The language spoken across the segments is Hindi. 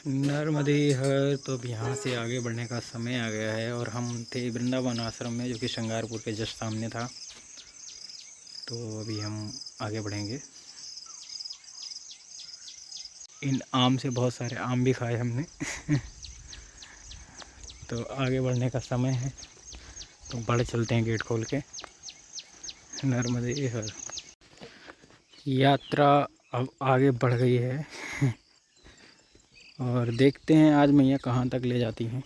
नर्मदे हर तो अब यहाँ से आगे बढ़ने का समय आ गया है और हम थे वृंदावन आश्रम में, जो कि श्रृंगारपुर के जस्ट सामने था। तो अभी हम आगे बढ़ेंगे। इन आम से बहुत सारे आम भी खाए हमने। तो आगे बढ़ने का समय है, तो बढ़ चलते हैं गेट खोल के। नर्मदे हर यात्रा अब आगे बढ़ गई है। और देखते हैं आज मैया कहाँ तक ले जाती हैं।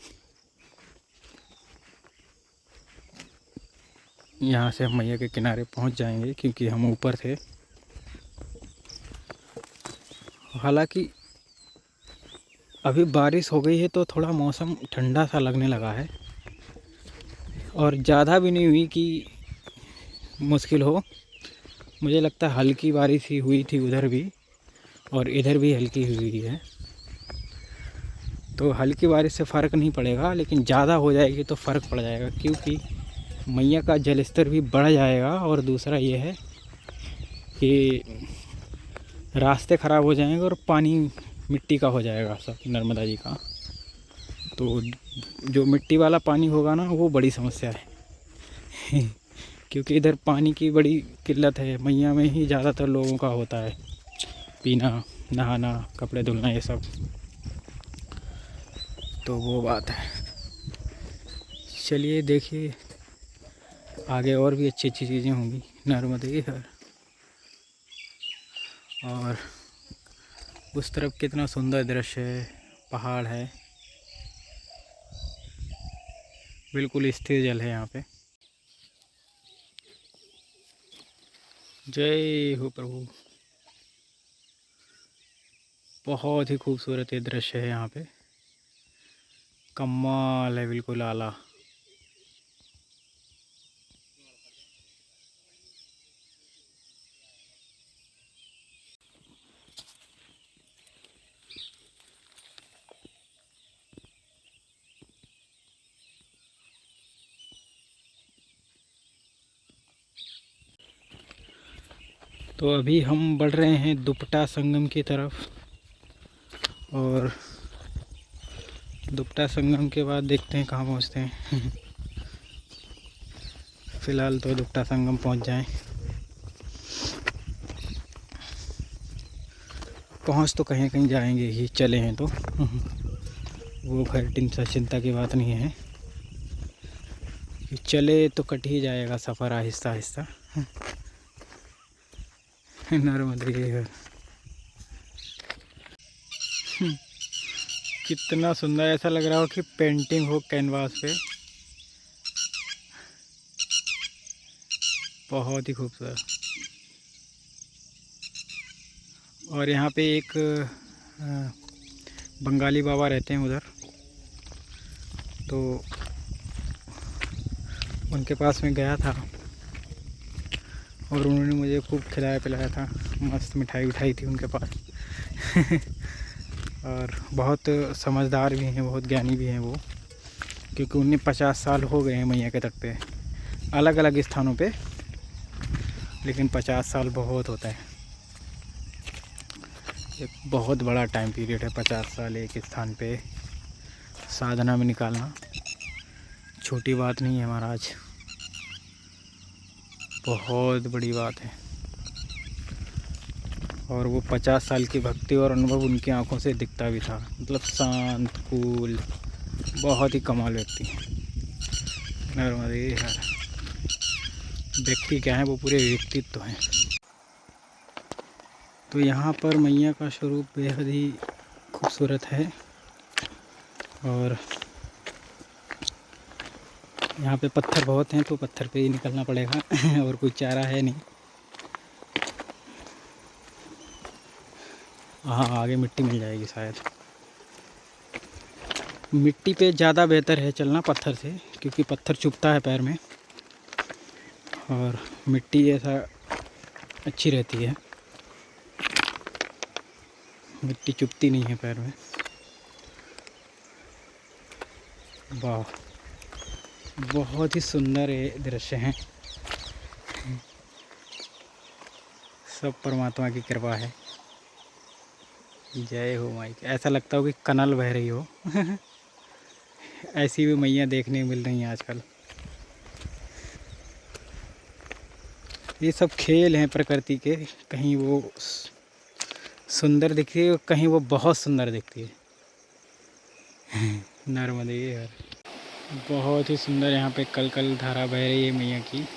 यहाँ से हम मैया के किनारे पहुँच जाएंगे, क्योंकि हम ऊपर थे। हालांकि अभी बारिश हो गई है तो थोड़ा मौसम ठंडा सा लगने लगा है, और ज़्यादा भी नहीं हुई कि मुश्किल हो। मुझे लगता है हल्की बारिश ही हुई थी उधर भी, और इधर भी हल्की हुई है। तो हल्की बारिश से फ़र्क नहीं पड़ेगा, लेकिन ज़्यादा हो जाएगी तो फ़र्क पड़ जाएगा, क्योंकि मैया का जल स्तर भी बढ़ जाएगा। और दूसरा ये है कि रास्ते ख़राब हो जाएंगे और पानी मिट्टी का हो जाएगा सब नर्मदा जी का। तो जो मिट्टी वाला पानी होगा ना, वो बड़ी समस्या है। क्योंकि इधर पानी की बड़ी किल्लत है। मैया में ही ज़्यादातर लोगों का होता है पीना, नहाना, कपड़े धुलना, ये सब। तो वो बात है। चलिए देखिए, आगे और भी अच्छी अच्छी चीज़ें होंगी नर्मदे हर। और उस तरफ कितना सुंदर दृश्य है, पहाड़ है, बिल्कुल स्थिर जल है यहाँ पे। जय हो प्रभु। बहुत ही खूबसूरत ये दृश्य है यहाँ पे, कमाल है, बिल्कुल आला। तो अभी हम बढ़ रहे हैं दुपट्टा संगम की तरफ, और दुपट्टा संगम के बाद देखते हैं कहाँ पहुँचते हैं। फ़िलहाल तो दुपट्टा संगम पहुँच जाएं। पहुँच तो कहीं कहीं जाएंगे ही, चले हैं तो। वो खैर चिंता की बात नहीं है कि चले तो कट ही जाएगा सफ़र आहिस्ता आहिस्ता। नर्मदे कितना सुंदर, ऐसा लग रहा हो कि पेंटिंग हो कैनवास पे। बहुत ही खूबसूरत। और यहाँ पे एक बंगाली बाबा रहते हैं उधर, तो उनके पास में गया था और उन्होंने मुझे खूब खिलाया पिलाया था। मस्त मिठाई उठाई थी उनके पास। और बहुत समझदार भी हैं, बहुत ज्ञानी भी हैं वो, क्योंकि उन्हें 50 साल हो गए हैं मैया के तट पे, अलग अलग स्थानों पे, लेकिन 50 साल बहुत होता है। एक बहुत बड़ा टाइम पीरियड है 50 साल एक स्थान पे साधना में निकालना। छोटी बात नहीं है महाराज, बहुत बड़ी बात है। और वो 50 साल की भक्ति और अनुभव उनकी आंखों से दिखता भी था। मतलब शांत, कूल, बहुत ही कमाल व्यक्ति है। नर्मदे हर। व्यक्ति क्या है, वो पूरे व्यक्तित्व हैं। तो यहाँ पर मैया का स्वरूप बेहद ही खूबसूरत है, और यहाँ पे पत्थर बहुत हैं, तो पत्थर पे ही निकलना पड़ेगा। और कोई चारा है नहीं। हाँ, आगे मिट्टी मिल जाएगी शायद। मिट्टी पे ज़्यादा बेहतर है चलना पत्थर से, क्योंकि पत्थर चुभता है पैर में, और मिट्टी ऐसा अच्छी रहती है, मिट्टी चुभती नहीं है पैर में। वाह, बहुत ही सुंदर ये दृश्य हैं। सब परमात्मा की कृपा है। जय हो माई की। ऐसा लगता हो कि कनल बह रही हो। ऐसी भी मैया देखने मिल रही हैं आजकल। ये सब खेल हैं प्रकृति के। कहीं वो सुंदर दिखती है, कहीं वो बहुत सुंदर दिखती है। नर्मदे हर। बहुत ही सुंदर यहाँ पे कल कल धारा बह रही है मैया की।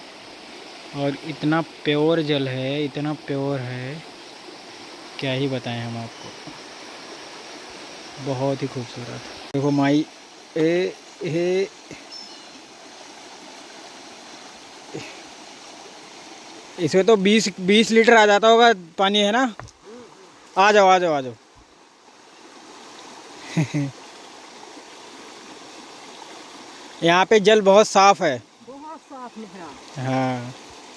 और इतना प्योर जल है, इतना प्योर है, क्या ही बताएं हम आपको। बहुत ही खूबसूरत। देखो माई ए इसमें तो 20 लीटर आ जाता होगा पानी, है ना? आ जाओ आ जाओ आ जाओ। यहाँ पे जल बहुत साफ है। बहुत साफ है। हाँ।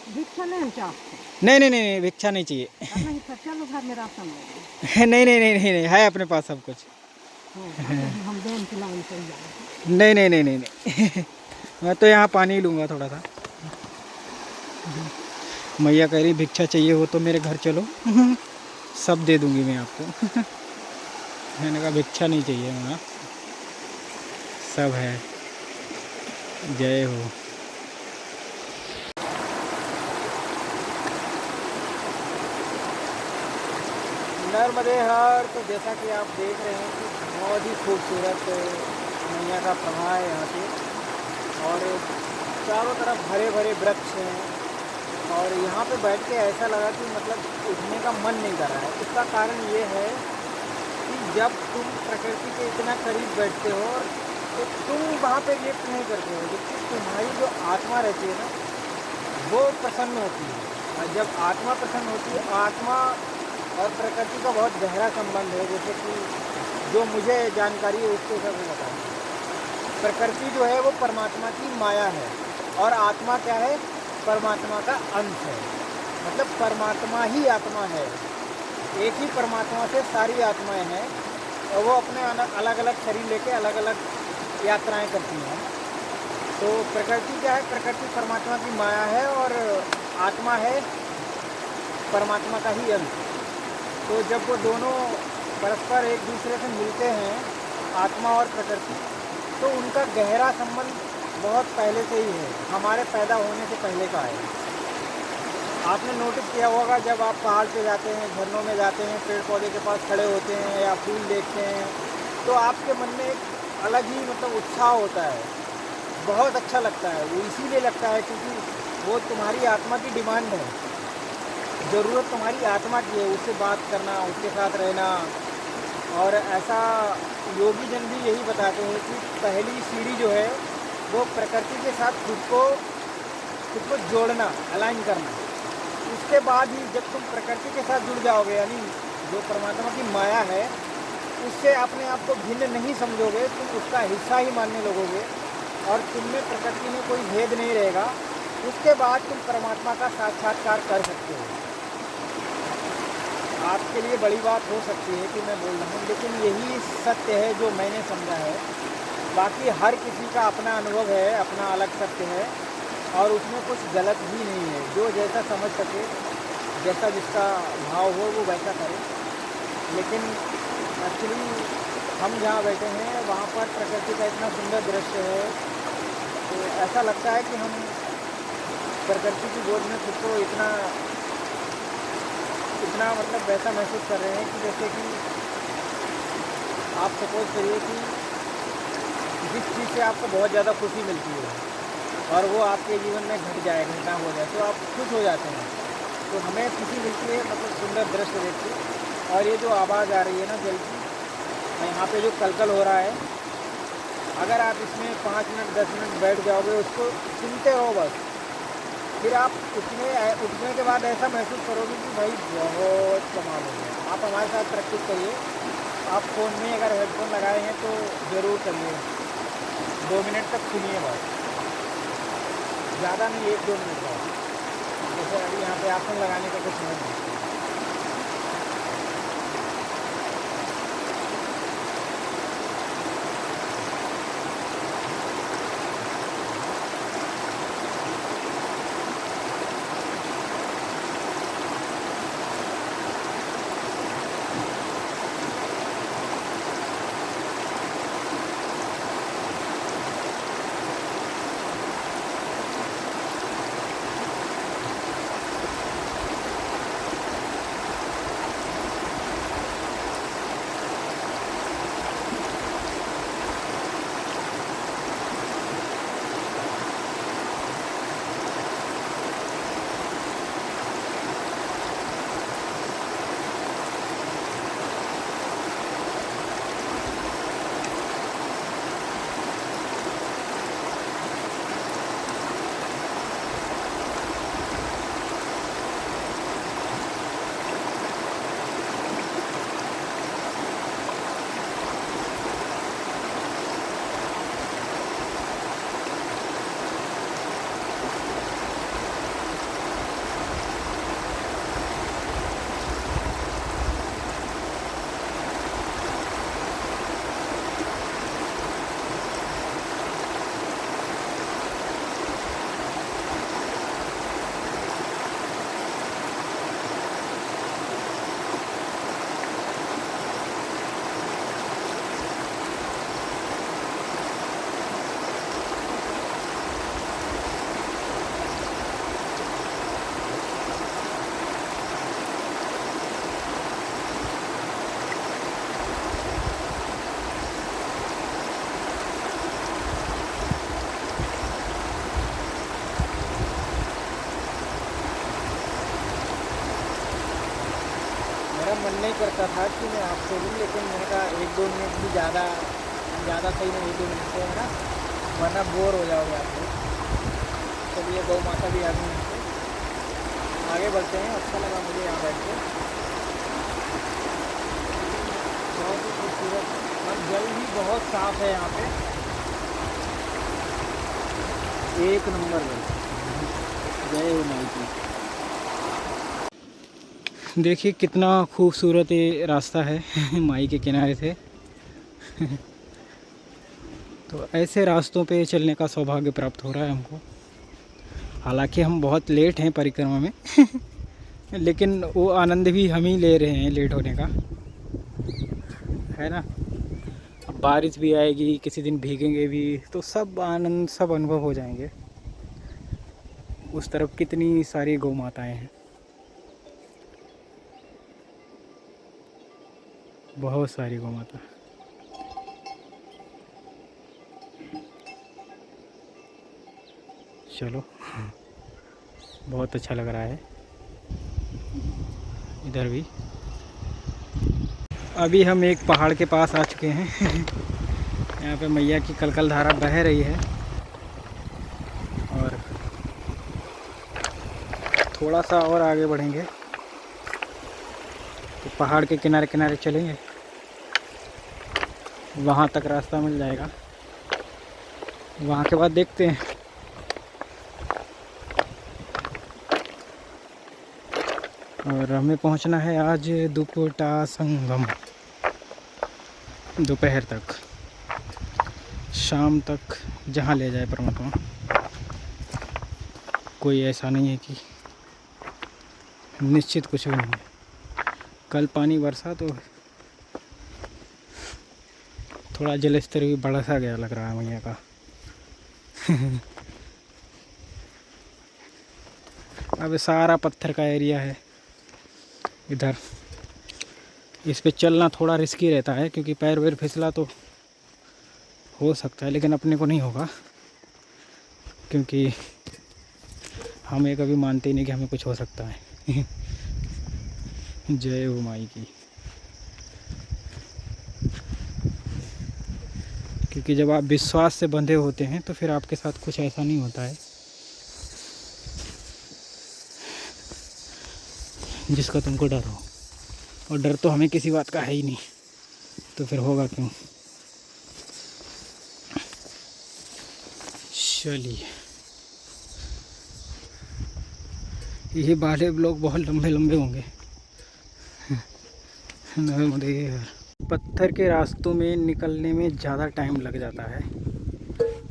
भिक्षा नहीं चाहते। नहीं नहीं नहीं नहीं, भिक्षा नहीं चाहिए। नहीं तो चलो घर में राशन नहीं नहीं नहीं नहीं नहीं, है अपने पास सब कुछ। हम देन की लाइन से जाएंगे। नहीं नहीं नहीं नहीं नहीं। मैं तो यहाँ पानी लूँगा थोड़ा सा। मैया कह रही भिक्षा चाहिए हो तो मेरे घर चलो। सब दे दूँगी मैं आपको। मैंने कहा भिक्षा नहीं चाहिए, वहाँ सब है। जय हो। नर्मदे हर। तो जैसा कि आप देख रहे हैं कि बहुत ही खूबसूरत मैया का प्रवाह है यहाँ पे। और चारों तरफ हरे भरे वृक्ष हैं। और यहाँ पे बैठ के ऐसा लगा कि मतलब उठने का मन नहीं कर रहा है। इसका कारण ये है कि जब तुम प्रकृति के इतना करीब बैठते हो तो तुम वहाँ पे रिएक्ट नहीं करते हो, जबकि तुम्हारी जो आत्मा रहती है ना, वो प्रसन्न होती है। और जब आत्मा प्रसन्न होती है, आत्मा और प्रकृति का बहुत गहरा संबंध है। जैसे कि जो मुझे जानकारी है उसके हिसाब से बताएं, प्रकृति जो है वो परमात्मा की माया है और आत्मा क्या है? परमात्मा का अंश है। मतलब परमात्मा ही आत्मा है। एक ही परमात्मा से सारी आत्माएं हैं और वो अपने अलग अलग शरीर लेके अलग अलग यात्राएं करती हैं। तो प्रकृति क्या है? प्रकृति परमात्मा की माया है और आत्मा है परमात्मा का ही अंश। तो जब वो दोनों परस्पर एक दूसरे से मिलते हैं, आत्मा और प्रकृति, तो उनका गहरा संबंध बहुत पहले से ही है, हमारे पैदा होने से पहले का है। आपने नोटिस किया होगा जब आप पहाड़ पे जाते हैं, झरनों में जाते हैं, पेड़ पौधे के पास खड़े होते हैं या फूल देखते हैं, तो आपके मन में एक अलग ही मतलब उत्साह होता है, बहुत अच्छा लगता है। वो इसीलिए लगता है क्योंकि वो तुम्हारी आत्मा की डिमांड है, ज़रूरत तुम्हारी आत्मा की है, उससे बात करना, उसके साथ रहना। और ऐसा योगी जन भी यही बताते हैं कि पहली सीढ़ी जो है वो प्रकृति के साथ खुद को जोड़ना, अलाइन करना। उसके बाद ही जब तुम प्रकृति के साथ जुड़ जाओगे, यानी जो परमात्मा की माया है उससे अपने आप को भिन्न नहीं समझोगे, तुम उसका हिस्सा ही मानने लगोगे और तुमने प्रकृति में कोई भेद नहीं रहेगा। उसके बाद तुम परमात्मा का साक्षात्कार कर सकते हो। आपके लिए बड़ी बात हो सकती है कि मैं बोल रहा हूँ, लेकिन यही सत्य है जो मैंने समझा है। बाकी हर किसी का अपना अनुभव है, अपना अलग सत्य है और उसमें कुछ गलत भी नहीं है। जो जैसा समझ सके, जैसा जिसका भाव हो वो वैसा करे। लेकिन एक्चुअली हम जहाँ बैठे हैं वहाँ पर प्रकृति का इतना सुंदर दृश्य है, तो ऐसा लगता है कि हम प्रकृति की गोद में खुद को इतना मतलब वैसा महसूस कर रहे हैं कि जैसे कि आप सपोज करिए कि जिस चीज़ से आपको बहुत ज़्यादा खुशी मिलती है और वो आपके जीवन में घटना हो जाए तो आप खुश हो जाते हैं। तो हमें खुशी मिलती है मतलब सुंदर दृश्य देख के। और ये जो आवाज़ आ रही है ना जल की, यहाँ पे जो कलकल हो रहा है, अगर आप इसमें 5 मिनट 10 मिनट बैठ जाओगे, उसको सुनते रहो बस, फिर आप उठने के बाद ऐसा महसूस करोगे कि भाई बहुत कमाल हो गया। आप हमारे साथ प्रैक्टिस करिए। आप फ़ोन में अगर हेडफोन लगाए हैं तो ज़रूर करिए, 2 मिनट तक सुनिए बस, ज़्यादा नहीं, 1-2 मिनट बाद। जैसे अभी यहाँ पे आसन लगाने का कुछ नहीं। करता था कि मैं आपसे लूँ, लेकिन मैंने कहा 1-2 मिनट भी ज़्यादा सही नहीं, 1-2 मिनट से है ना, वरना बोर हो जाओगे आप लोग। चलिए गौ माता भी आ गई यहाँ पे, आगे बढ़ते हैं। अच्छा लगा मुझे यहाँ बैठ के, बहुत ही खूबसूरत और जल भी बहुत साफ़ है यहाँ पे, एक नंबर जल। जय हो माई की। देखिए कितना खूबसूरत ये रास्ता है माई के किनारे से। तो ऐसे रास्तों पे चलने का सौभाग्य प्राप्त हो रहा है हमको। हालांकि हम बहुत लेट हैं परिक्रमा में लेकिन वो आनंद भी हम ही ले रहे हैं लेट होने का, है ना। अब बारिश भी आएगी, किसी दिन भीगेंगे भी, तो सब आनंद, सब अनुभव हो जाएंगे। उस तरफ कितनी सारी गौ माताएँ हैं, बहुत सारी गौ माता। चलो बहुत अच्छा लग रहा है इधर भी। अभी हम एक पहाड़ के पास आ चुके हैं यहाँ पे मैया की कलकल धारा बह रही है, और थोड़ा सा और आगे बढ़ेंगे तो पहाड़ के किनारे किनारे चलेंगे, वहाँ तक रास्ता मिल जाएगा। वहाँ के बाद देखते हैं। और हमें पहुँचना है आज दुपटा संगम, दोपहर तक, शाम तक, जहाँ ले जाए परमात्मा। कोई ऐसा नहीं है कि निश्चित कुछ भी नहीं है। कल पानी बरसा तो थोड़ा जल स्तर भी बढ़ा सा गया लग रहा है मैया का अब सारा पत्थर का एरिया है इधर। इस पे चलना थोड़ा रिस्की रहता है क्योंकि पैर वैर फिसला तो हो सकता है, लेकिन अपने को नहीं होगा, क्योंकि हम ये कभी मानते ही नहीं कि हमें कुछ हो सकता है जय हो माई की। क्योंकि जब आप विश्वास से बंधे होते हैं तो फिर आपके साथ कुछ ऐसा नहीं होता है जिसका तुमको डर हो। और डर तो हमें किसी बात का है ही नहीं, तो फिर होगा क्यों। चलिए, ये वाले ब्लॉग बहुत लंबे लंबे होंगे पत्थर के रास्तों में निकलने में ज़्यादा टाइम लग जाता है,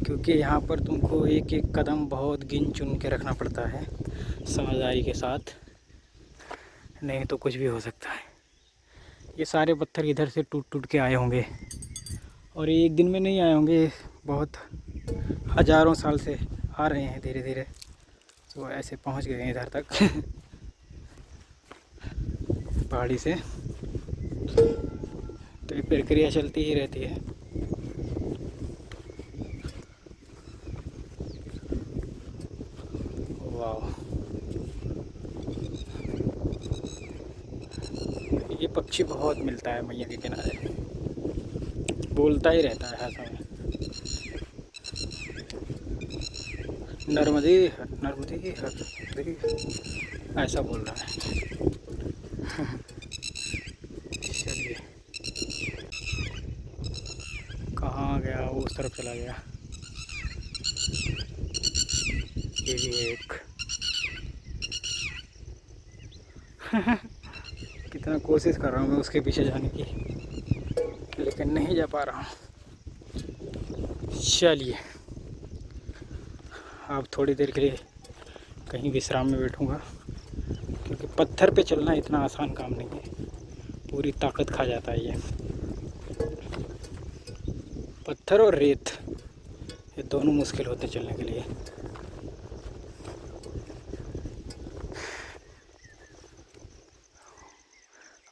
क्योंकि यहाँ पर तुमको एक एक कदम बहुत गिन चुन के रखना पड़ता है समझदारी के साथ, नहीं तो कुछ भी हो सकता है। ये सारे पत्थर इधर से टूट टूट के आए होंगे, और ये एक दिन में नहीं आए होंगे, बहुत हज़ारों साल से आ रहे हैं धीरे धीरे, तो ऐसे पहुँच गए हैं इधर तक पहाड़ी से। तो ये प्रक्रिया चलती ही रहती है। वाह, ये पक्षी बहुत मिलता है मैया के किनारे, बोलता ही रहता है हर समय, नर्मदे नर्मदे नर्मदे, ऐसा बोल रहा है चलिए, कहाँ गया वो, उस तरफ चला गया। ये भी एक कितना कोशिश कर रहा हूँ मैं उसके पीछे जाने की, लेकिन नहीं जा पा रहा हूँ। चलिए, अब थोड़ी देर के लिए कहीं विश्राम में बैठूँगा, क्योंकि पत्थर पे चलना इतना आसान काम नहीं है, पूरी ताकत खा जाता है ये। पत्थर और रेत, ये दोनों मुश्किल होते चलने के लिए।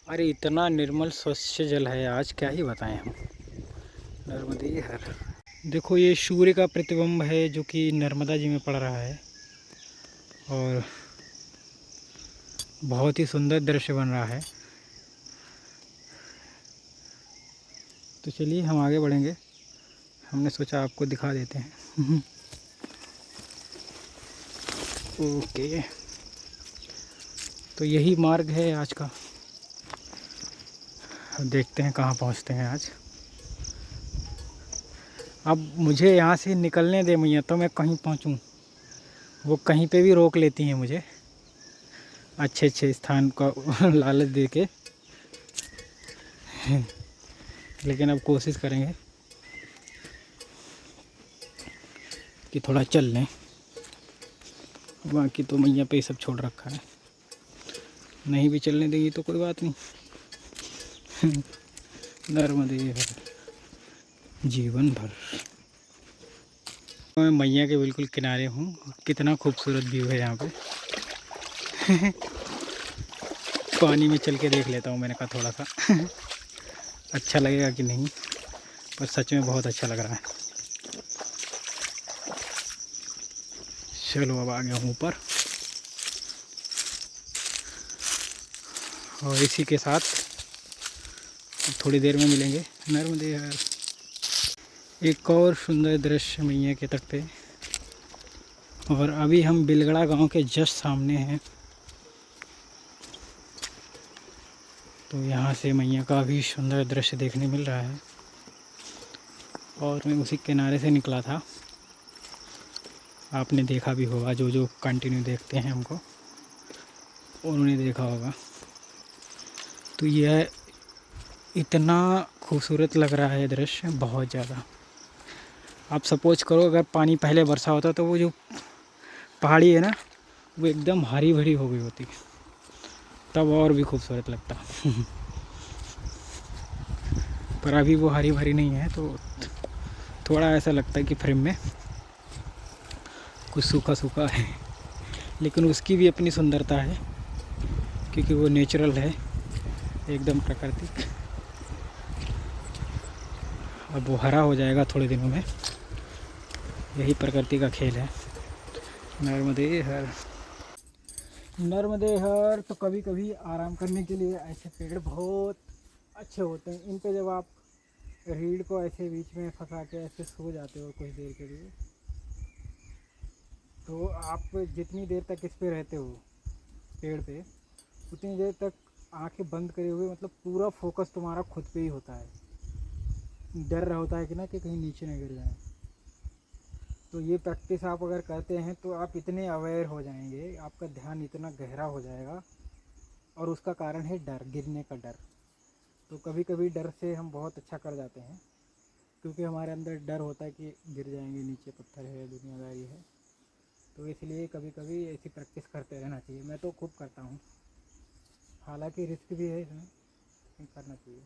अरे इतना निर्मल स्वच्छ जल है आज, क्या ही बताएं हम। नर्मदे हर, देखो ये सूर्य का प्रतिबिंब है जो कि नर्मदा जी में पड़ रहा है, और बहुत ही सुंदर दृश्य बन रहा है। तो चलिए हम आगे बढ़ेंगे। हमने सोचा आपको दिखा देते हैं। ओके, तो यही मार्ग है आज का। अब देखते हैं कहाँ पहुँचते हैं आज। अब मुझे यहाँ से निकलने दे मैया, तो मैं कहीं पहुँचूँ। वो कहीं पे भी रोक लेती हैं मुझे, अच्छे अच्छे स्थान का लालच दे के। लेकिन अब कोशिश करेंगे कि थोड़ा चल लें। बाकी तो मैया पे ही सब छोड़ रखा है, नहीं भी चलने देगी तो कोई बात नहीं। नर्मदे हर जीवन भर। मैं मैया के बिल्कुल किनारे हूँ। कितना खूबसूरत व्यू है यहाँ पे। पानी में चल के देख लेता हूँ, मैंने कहा थोड़ा सा अच्छा लगेगा कि नहीं, पर सच में बहुत अच्छा लग रहा है। चलो अब आ गया हूँ ऊपर, और इसी के साथ थोड़ी देर में मिलेंगे नर्मदे हर। एक और सुंदर दृश्य मैया के तट पे। और अभी हम बिलगड़ा गांव के जस्ट सामने हैं। तो यहाँ से मैया का भी सुंदर दृश्य देखने मिल रहा है। और मैं उसी किनारे से निकला था, आपने देखा भी होगा। जो जो कंटिन्यू देखते हैं हमको, उन्होंने देखा होगा। तो यह इतना खूबसूरत लग रहा है दृश्य, बहुत ज़्यादा। आप सपोज करो अगर पानी पहले बरसा होता तो वो जो पहाड़ी है ना, वो एकदम हरी भरी हो गई होती, तब और भी खूबसूरत लगता। पर अभी वो हरी भरी नहीं है, तो थोड़ा ऐसा लगता है कि फ्रेम में कुछ सूखा सूखा है। लेकिन उसकी भी अपनी सुंदरता है, क्योंकि वो नेचुरल है, एकदम प्राकृतिक। अब वो हरा हो जाएगा थोड़े दिनों में। यही प्रकृति का खेल है। नर्मदे हर, नर्मदे हर। तो कभी कभी आराम करने के लिए ऐसे पेड़ बहुत अच्छे होते हैं। इन पे जब आप रीढ़ को ऐसे बीच में फंसा के ऐसे सो जाते हो कुछ देर के लिए, तो आप जितनी देर तक इस पे रहते हो पेड़ पे, उतनी देर तक आंखें बंद करे हुए, मतलब पूरा फोकस तुम्हारा खुद पे ही होता है। डर रहा होता है कि ना कि कहीं नीचे न गिर जाए। तो ये प्रैक्टिस आप अगर करते हैं तो आप इतने अवेयर हो जाएंगे, आपका ध्यान इतना गहरा हो जाएगा। और उसका कारण है डर, गिरने का डर। तो कभी कभी डर से हम बहुत अच्छा कर जाते हैं, क्योंकि हमारे अंदर डर होता है कि गिर जाएंगे, नीचे पत्थर है, दुनियादारी है। तो इसलिए कभी कभी ऐसी प्रैक्टिस करते रहना चाहिए। मैं तो खूब करता हूँ, हालांकि रिस्क भी है इसमें, लेकिन करना चाहिए।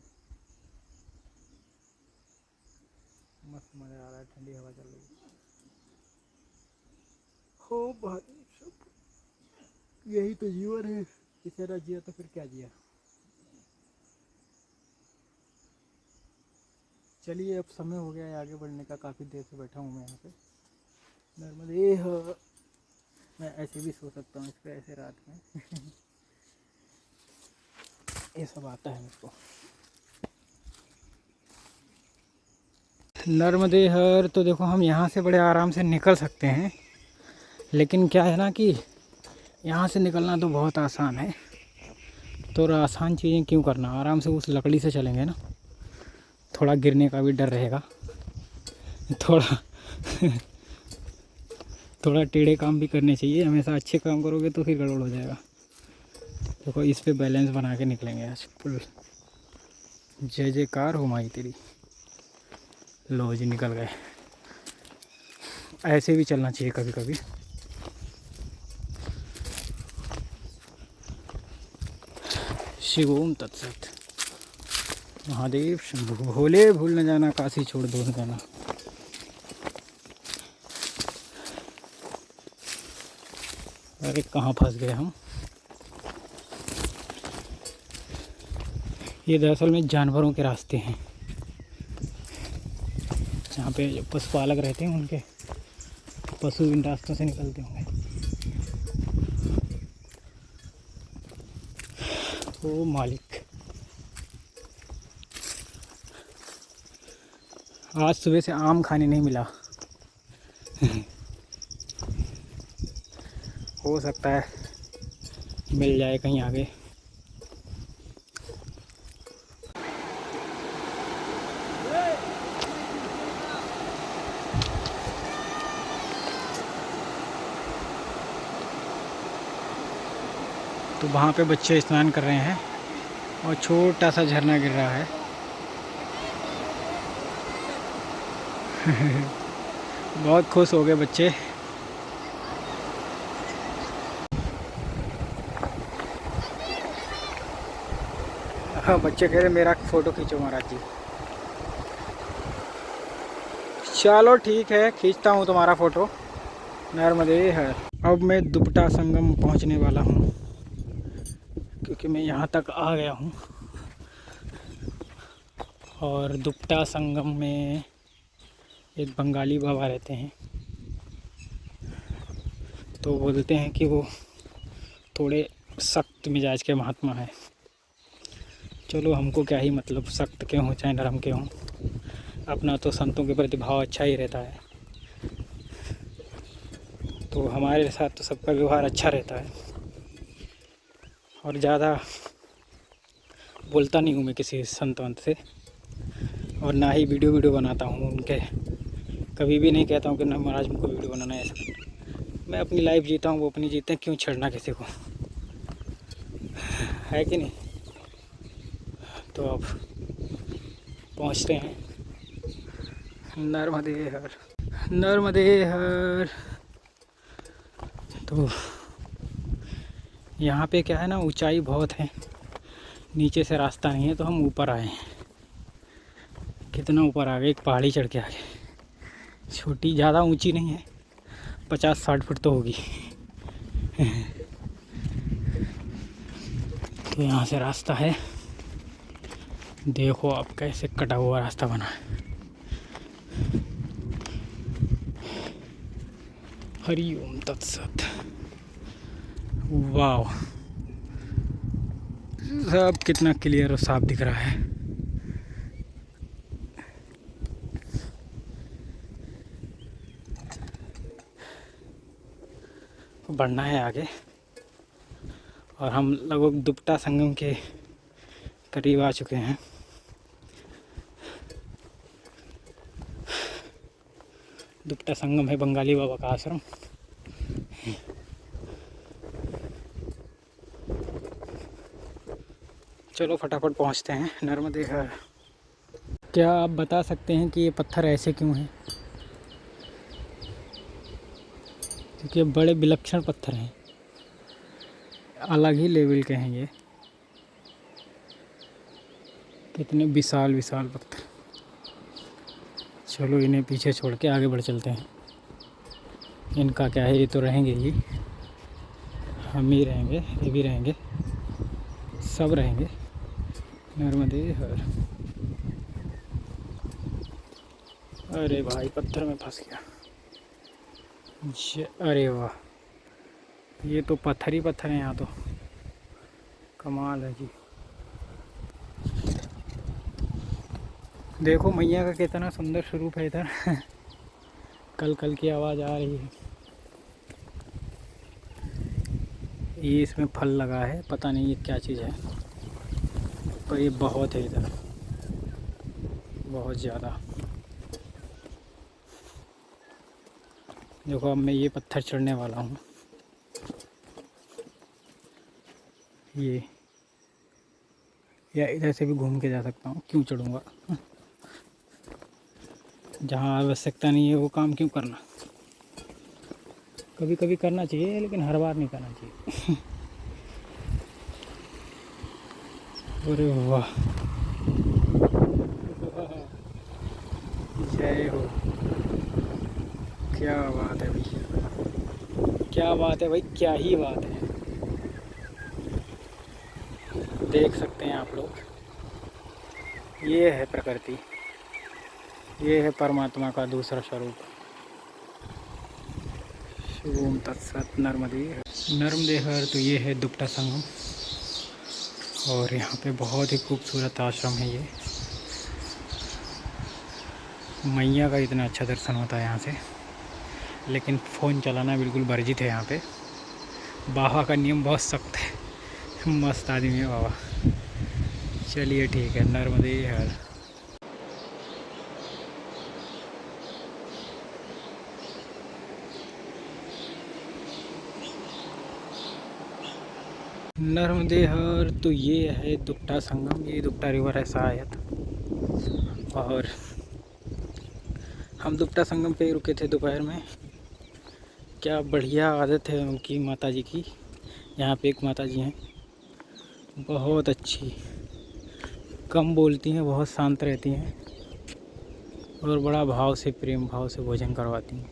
मस्त मज़ा आ रहा है, ठंडी हवा चल रही है। हो भाई, सब यही तो जीवन है। इसे ना जिया तो फिर क्या जिया। चलिए अब समय हो गया है आगे बढ़ने का। काफ़ी देर से बैठा हूँ मैं यहाँ पे। नर्मदे हर। मैं ऐसे भी सो सकता हूँ इस पर, ऐसे रात में। ये सब आता है मुझको। नर्मदे हर। तो देखो हम यहाँ से बड़े आराम से निकल सकते हैं, लेकिन क्या है ना कि यहाँ से निकलना तो बहुत आसान है। तो आसान चीज़ें क्यों करना, आराम से उस लकड़ी से चलेंगे ना। थोड़ा गिरने का भी डर रहेगा, थोड़ा थोड़ा टेढ़े काम भी करने चाहिए। हमेशा अच्छे काम करोगे तो फिर गड़बड़ हो जाएगा। देखो इस पे बैलेंस बना के निकलेंगे आज फुल। जय जयकार हो माई तेरी। लो जी निकल गए। ऐसे भी चलना चाहिए कभी कभी। शिव ओम तत्सत। महादेव शंभु भोले। भूल न जाना, काशी छोड़ दो न जाना। अरे कहाँ फंस गए हम। ये दरअसल में जानवरों के रास्ते हैं, जहाँ पे जो पशुपालक रहते हैं उनके पशु इन रास्तों से निकलते होंगे। ओ मालिक। आज सुबह से आम खाने नहीं मिला। हो सकता है मिल जाए कहीं आगे। तो वहाँ पे बच्चे स्नान कर रहे हैं और छोटा सा झरना गिर रहा है। बहुत खुश हो गए बच्चे। हाँ, बच्चे कह रहे मेरा फ़ोटो खींचो महाराज जी। चलो ठीक है, खींचता हूँ तुम्हारा फ़ोटो। नर्मदे हर। अब मैं दुपट्टा संगम पहुँचने वाला हूँ क्योंकि मैं यहाँ तक आ गया हूँ। और दुपट्टा संगम में एक बंगाली बाबा रहते हैं, तो बोलते हैं कि वो थोड़े सख्त मिजाज के महात्मा हैं। चलो हमको क्या ही मतलब, सख्त के हों चाहे नरम के हों, अपना तो संतों के प्रति भाव अच्छा ही रहता है। तो हमारे साथ तो सबका व्यवहार अच्छा रहता है और ज़्यादा बोलता नहीं हूँ मैं किसी संत वंत से, और ना ही वीडियो बनाता हूँ उनके। कभी भी नहीं कहता हूँ कि ना महाराज मुझको वीडियो बनाना है। ऐसा मैं अपनी लाइफ जीता हूँ, वो अपनी जीते हैं, क्यों छेड़ना किसी को, है कि नहीं। तो अब पहुँचते हैं नर्मदे हर। नर्मदे हर। तो यहाँ पे क्या है ना, ऊंचाई बहुत है, नीचे से रास्ता नहीं है, तो हम ऊपर आए हैं। कितना ऊपर आ गए, एक पहाड़ी चढ़ के आ गए। छोटी, ज़्यादा ऊंची नहीं है, 50-60 फुट तो होगी। तो यहाँ से रास्ता है, देखो आप कैसे कटा हुआ रास्ता बना है। हरि ओम तत्सत। वाह, सब कितना क्लियर और साफ दिख रहा है। बढ़ना है आगे, और हम लगभग दुपट्टा संगम के करीब आ चुके हैं। दुपट्टा संगम है बंगाली बाबा का आश्रम। चलो फटाफट पहुंचते हैं नर्मदे हर। क्या आप बता सकते हैं कि ये पत्थर ऐसे क्यों हैं? क्योंकि बड़े विलक्षण पत्थर हैं, अलग ही लेवल के हैं ये। कितने विशाल विशाल पत्थर। चलो इन्हें पीछे छोड़ के आगे बढ़ चलते हैं। इनका क्या है, ये तो रहेंगे ही, हम ही रहेंगे, ये भी रहेंगे, सब रहेंगे। नर्मदे हर। अरे भाई, पत्थर में फंस गया। अरे वाह, ये तो पत्थर ही पत्थर है यहाँ तो। कमाल है जी। देखो मैया का कितना सुंदर स्वरूप है इधर। कल कल की आवाज़ आ रही है। ये इसमें फल लगा है, पता नहीं ये क्या चीज़ है, पर ये बहुत है इधर, बहुत ज़्यादा। देखो अब मैं ये पत्थर चढ़ने वाला हूँ। ये, या इधर से भी घूम के जा सकता हूँ, क्यों चढ़ूँगा। जहाँ आवश्यकता नहीं है वो काम क्यों करना। कभी कभी करना चाहिए, लेकिन हर बार नहीं करना चाहिए। अरे वाह, जय हो। क्या बात है भैया, क्या बात है भाई, क्या ही बात है। देख सकते हैं आप लोग, ये है प्रकृति, ये है परमात्मा का दूसरा स्वरूप। ओम तत्सत। नर्मदे हर। तो ये है दुपट्टा संगम, और यहाँ पे बहुत ही खूबसूरत आश्रम है ये। मैया का इतना अच्छा दर्शन होता है यहाँ से, लेकिन फ़ोन चलाना बिल्कुल वर्जित है यहाँ पे। बाबा का नियम बहुत सख्त है। मस्त आदमी है बाबा। चलिए ठीक है, नर्मदे हर। नर्मदे हर तो ये है दुपट्टा संगम, ये दुपट्टा रिवर है शायद। और हम दुपट्टा संगम पे रुके थे दोपहर में। क्या बढ़िया आदत है उनकी माता जी की। यहाँ पे एक माता जी हैं, बहुत अच्छी, कम बोलती हैं, बहुत शांत रहती हैं और बड़ा भाव से, प्रेम भाव से भोजन करवाती हैं।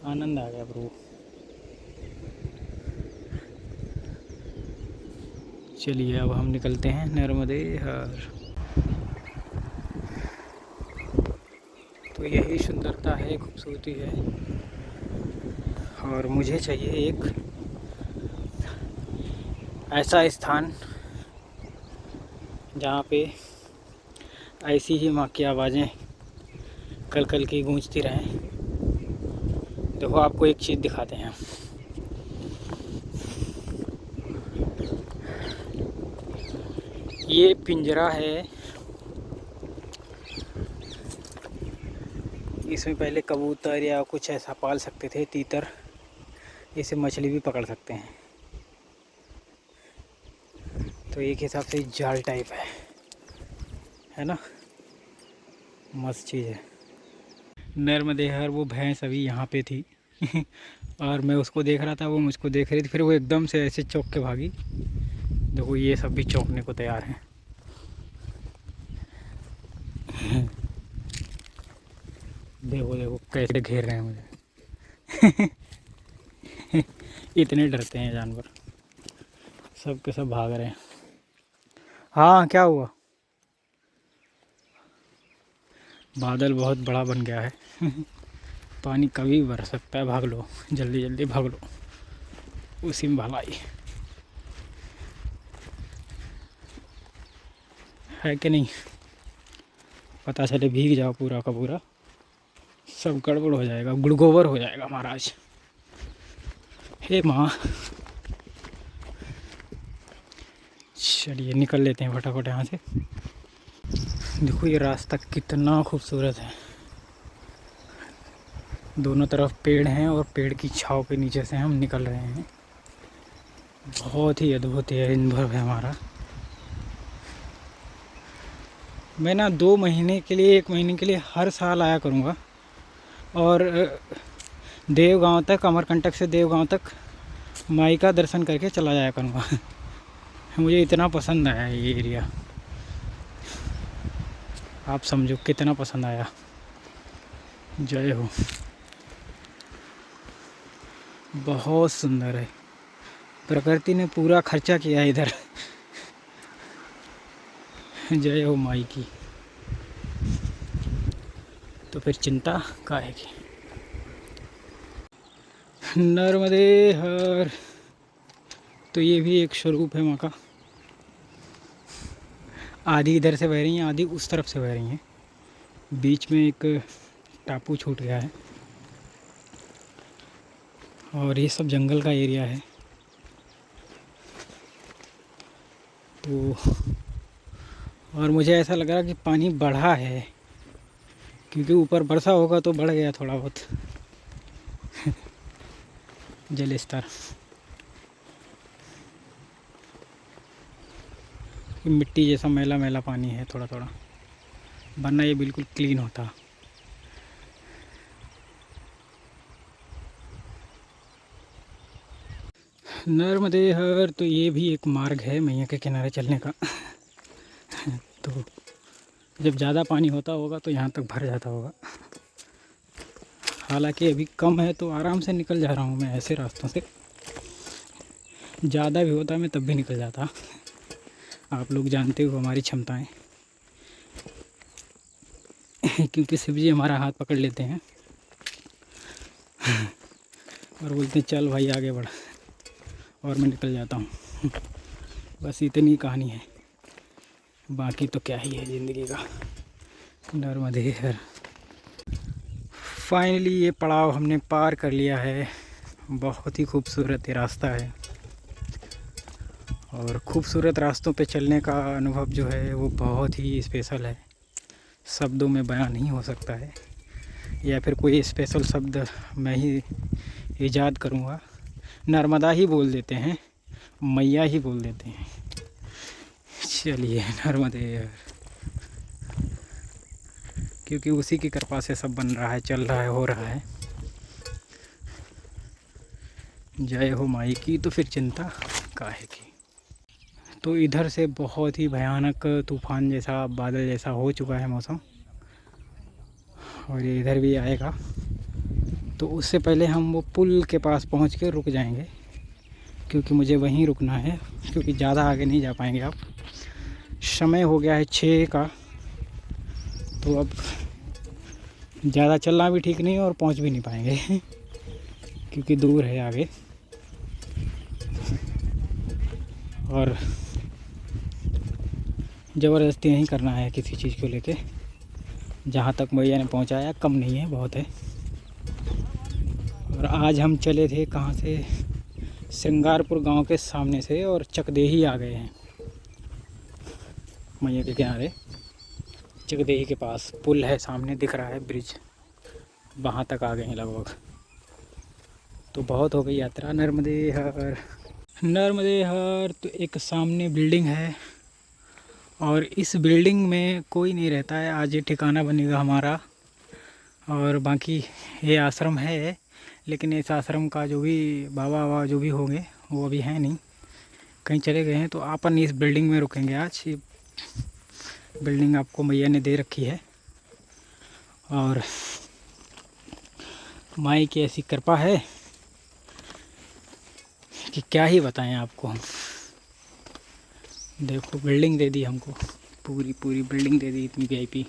आनंद आ गया प्रभु। चलिए अब हम निकलते हैं नर्मदे हर। तो यही सुंदरता है, खूबसूरती है। और मुझे चाहिए एक ऐसा स्थान जहाँ पे ऐसी ही माँ की आवाज़ें कल कल की गूंजती रहें। देखो आपको एक चीज़ दिखाते हैं। ये पिंजरा है, इसमें पहले कबूतर या कुछ ऐसा पाल सकते थे, तीतर। इसे मछली भी पकड़ सकते हैं। तो एक हिसाब से जाल टाइप है ना। मस्त चीज़ है। नर्मदे हर वो भैंस अभी यहाँ पे थी और मैं उसको देख रहा था, वो मुझको देख रही थी। फिर वो एकदम से ऐसे चौंक के भागी। देखो ये सब भी चौंकने को तैयार हैं। देखो देखो कैसे घेर रहे हैं मुझे। इतने डरते हैं जानवर, सब के सब भाग रहे हैं। हाँ क्या हुआ? बादल बहुत बड़ा बन गया है। पानी कभी बरस सकता है, भाग लो, जल्दी जल्दी भाग लो, उसी में भलाई है कि नहीं। पता चले भीग जाओ पूरा का पूरा, सब गड़बड़ हो जाएगा, गुड़गोबर हो जाएगा महाराज। हे माँ। चलिए निकल लेते हैं फटाफट यहाँ से। देखो ये रास्ता कितना खूबसूरत है। दोनों तरफ पेड़ हैं और पेड़ की छाँव के नीचे से हम निकल रहे हैं। बहुत ही अद्भुत है अनुभव है हमारा। मैं ना 2 महीने के लिए, 1 महीने के लिए हर साल आया करूँगा और देवगांव तक, अमरकंटक से देवगांव तक माई का दर्शन करके चला जाया करूँगा। मुझे इतना पसंद आया ये एरिया, आप समझो कितना पसंद आया। जय हो। बहुत सुंदर है, प्रकृति ने पूरा खर्चा किया है इधर। जय हो माई की। तो फिर चिंता काहे की। नर्मदे हर। तो ये भी एक स्वरूप है माँ का। आधी इधर से बह रही हैं, आधी उस तरफ से बह रही हैं। बीच में एक टापू छूट गया है और ये सब जंगल का एरिया है। तो और मुझे ऐसा लग रहा कि पानी बढ़ा है, क्योंकि ऊपर वर्षा होगा तो बढ़ गया थोड़ा बहुत जल स्तर। मिट्टी जैसा मैला मैला पानी है थोड़ा थोड़ा, वरना ये बिल्कुल क्लीन होता। नर्मदे हर। तो ये भी एक मार्ग है मैया के किनारे चलने का। तो जब ज़्यादा पानी होता होगा तो यहाँ तक भर जाता होगा। हालांकि अभी कम है तो आराम से निकल जा रहा हूँ मैं ऐसे रास्तों से। ज़्यादा भी होता मैं तब भी निकल जाता। आप लोग जानते हो हमारी क्षमताएं। क्योंकि शिव जी हमारा हाथ पकड़ लेते हैं और बोलते हैं चल भाई आगे बढ़, और मैं निकल जाता हूँ। बस इतनी कहानी है, बाकी तो क्या ही है ज़िंदगी का। नर्मदे हर। फाइनली ये पड़ाव हमने पार कर लिया है। बहुत ही खूबसूरत ये रास्ता है और खूबसूरत रास्तों पे चलने का अनुभव जो है वो बहुत ही स्पेशल है, शब्दों में बयां नहीं हो सकता है, या फिर कोई स्पेशल शब्द मैं ही ईजाद करूँगा। नर्मदा ही बोल देते हैं, मैया ही बोल देते हैं। चलिए नर्मदे हर, क्योंकि उसी की कृपा से सब बन रहा है, चल रहा है, हो रहा है। जय हो माई की तो फिर चिंता काहे की। तो इधर से बहुत ही भयानक तूफान जैसा, बादल जैसा हो चुका है मौसम, और ये इधर भी आएगा। तो उससे पहले हम वो पुल के पास पहुंच के रुक जाएंगे, क्योंकि मुझे वहीं रुकना है, क्योंकि ज़्यादा आगे नहीं जा पाएंगे आप। समय हो गया है 6 का, तो अब ज़्यादा चलना भी ठीक नहीं और पहुंच भी नहीं पाएंगे क्योंकि दूर है आगे। और ज़बरदस्ती नहीं करना है किसी चीज़ को लेके। जहाँ तक मैया ने पहुँचाया कम नहीं है, बहुत है। और आज हम चले थे कहाँ से, श्रृंगारपुर गांव के सामने से, और चकदेही आ गए हैं मैया के किनारे। चकदेही के पास पुल है, सामने दिख रहा है ब्रिज, वहाँ तक आ गए हैं लगभग। तो बहुत हो गई यात्रा। नर्मदे हर, नर्मदे हर। तो एक सामने बिल्डिंग है और इस बिल्डिंग में कोई नहीं रहता है। आज ये ठिकाना बनेगा हमारा, और बाकी ये आश्रम है, लेकिन इस आश्रम का जो भी बाबा जो भी होंगे वो अभी हैं नहीं, कहीं चले गए हैं। तो अपन इस बिल्डिंग में रुकेंगे आज। ये बिल्डिंग आपको मैया ने दे रखी है, और माई की ऐसी कृपा है कि क्या ही बताएं आपको हम। देखो बिल्डिंग दे दी हमको, पूरी पूरी बिल्डिंग दे दी, इतनी वीआईपी।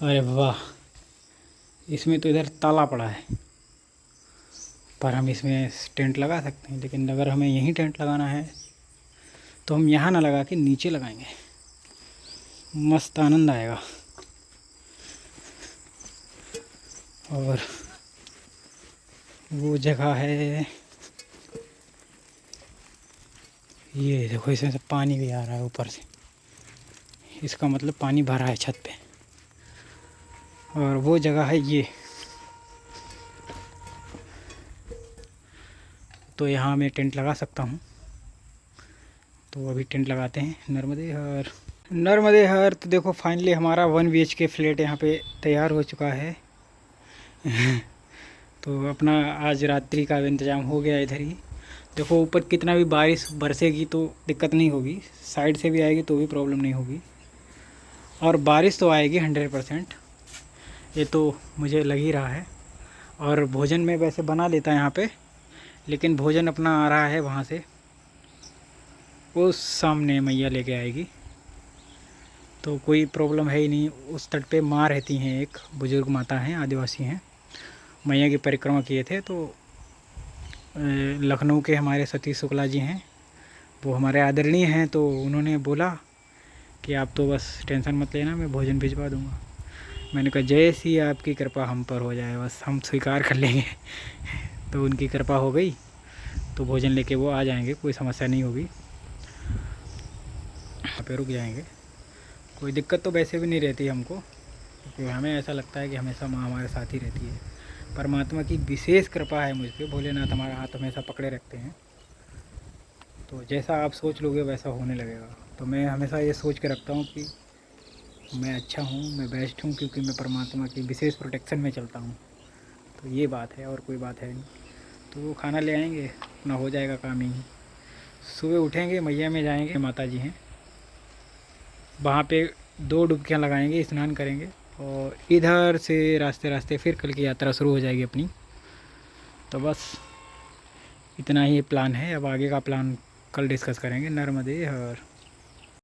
अरे वाह, इसमें तो इधर ताला पड़ा है, पर हम इसमें टेंट लगा सकते हैं। लेकिन अगर हमें यहीं टेंट लगाना है तो हम यहाँ ना लगा के नीचे लगाएंगे, मस्त आनंद आएगा। और वो जगह है, ये देखो, इसमें से पानी भी आ रहा है ऊपर से, इसका मतलब पानी भरा है छत पे। और वो जगह है ये, तो यहाँ मैं टेंट लगा सकता हूँ। तो अभी टेंट लगाते हैं। नर्मदे हर, नर्मदे हर। तो देखो फाइनली हमारा 1 BHK फ्लैट यहाँ पे तैयार हो चुका है तो अपना आज रात्रि का इंतज़ाम हो गया इधर ही। देखो ऊपर कितना भी बारिश बरसेगी तो दिक्कत नहीं होगी, साइड से भी आएगी तो भी प्रॉब्लम नहीं होगी। और बारिश तो आएगी 100%, ये तो मुझे लग ही रहा है। और भोजन में वैसे बना लेता है यहाँ पे, लेकिन भोजन अपना आ रहा है वहाँ से, वो सामने मैया लेके आएगी, तो कोई प्रॉब्लम है ही नहीं। उस तट पे माँ रहती हैं, एक बुज़ुर्ग माता हैं, आदिवासी हैं, मैया की परिक्रमा किए थे। तो लखनऊ के हमारे सतीश शुक्ला जी हैं, वो हमारे आदरणीय हैं। तो उन्होंने बोला कि आप तो बस टेंशन मत लेना, मैं भोजन भिजवा दूँगा। मैंने कहा जैसी आपकी कृपा हम पर हो जाए, बस हम स्वीकार कर लेंगे तो उनकी कृपा हो गई, तो भोजन लेके वो आ जाएंगे, कोई समस्या नहीं होगी। यहाँ पे रुक जाएंगे, कोई दिक्कत तो वैसे भी नहीं रहती हमको, क्योंकि हमें ऐसा लगता है कि हमेशा माँ हमारे साथ ही रहती है। परमात्मा की विशेष कृपा है मुझ पर, भोलेनाथ हमारा हाथ हमेशा पकड़े रखते हैं। तो जैसा आप सोच लोगे वैसा होने लगेगा। तो मैं हमेशा ये सोच के रखता हूँ कि मैं अच्छा हूँ, मैं बेस्ट हूँ, क्योंकि मैं परमात्मा की विशेष प्रोटेक्शन में चलता हूँ। तो ये बात है, और कोई बात है नहीं। तो वो खाना ले आएंगे, अपना हो जाएगा काम ही। सुबह उठेंगे, मैया में जाएंगे, माता जी हैं वहाँ पे 2 डुबकियाँ लगाएंगे, स्नान करेंगे, और इधर से रास्ते रास्ते फिर कल की यात्रा शुरू हो जाएगी अपनी। तो बस इतना ही प्लान है, अब आगे का प्लान कल डिस्कस करेंगे। नर्मदे हर।